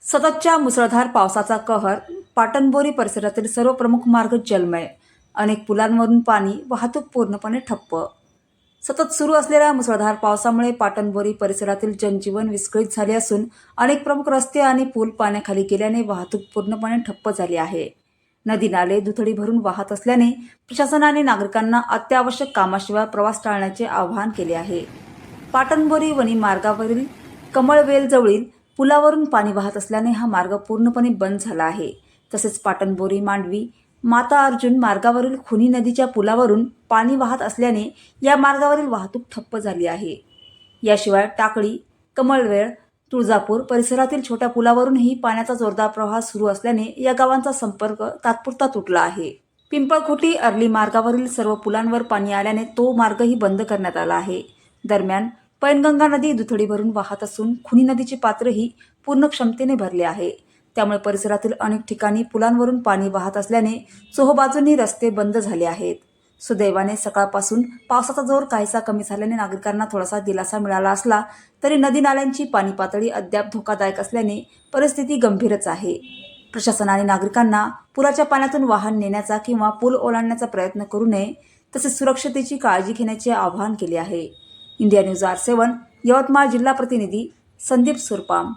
सततच्या मुसळधार पावसाचा कहर, पाटणबोरी परिसरातील सर्व प्रमुख मार्ग जलमय, अनेक पुलांवरून पाणी, वाहतूक पूर्णपणे ठप्प. सतत सुरू असलेल्या मुसळधार पावसामुळे पाटणबोरी परिसरातील जनजीवन विस्कळीत झाले असून अनेक प्रमुख रस्ते आणि पूल पाण्याखाली गेल्याने वाहतूक पूर्णपणे ठप्प झाली आहे. नदी नाले दुथडी भरून वाहत असल्याने प्रशासनाने नागरिकांना अत्यावश्यक कामाशिवाय प्रवास टाळण्याचे आवाहन केले आहे. पाटणबोरी वणी मार्गावरील कमळवेल जवळील पुलावरून पाणी वाहत असल्याने हा मार्ग पूर्णपणे बंद झाला आहे. तसेच पाटणबोरी मांडवी माता अर्जुन मार्गावरील खुनी नदीच्या पुलावरून पाणी वाहत असल्याने या मार्गावरील वाहतूक ठप्प झाली आहे. याशिवाय टाकळी, कमळवेळ, तुळजापूर परिसरातील छोट्या पुलावरूनही पाण्याचा जोरदार प्रवाह सुरू असल्याने या गावांचा संपर्क तात्पुरता तुटला आहे. पिंपळखुटी अर्ली मार्गावरील सर्व पुलांवर पाणी आल्याने तो मार्गही बंद करण्यात आला आहे. दरम्यान पैनगंगा नदी दुथडी भरून वाहत असून खुनी नदीचे पात्रही पूर्ण क्षमतेने भरले आहे. त्यामुळे परिसरातील अनेक ठिकाणी पुलांवरून पाणी वाहत असल्याने चोहोबाजूंनी रस्ते बंद झाले आहेत. सुदैवाने सकाळपासून पावसाचा जोर काहीसा कमी झाल्याने नागरिकांना थोडासा दिलासा मिळाला असला तरी नदी नाल्यांची पाणी पातळी अद्याप धोकादायक असल्याने परिस्थिती गंभीरच आहे. प्रशासनाने नागरिकांना पुराच्या पाण्यातून वाहन नेण्याचा किंवा पूल ओलांडण्याचा प्रयत्न करू नये, तसेच सुरक्षतेची काळजी घेण्याचे आवाहन केले आहे. इंडिया न्यूज R7 यवतमाळ जिल्हा प्रतिनिधी संदीप सुरपाम.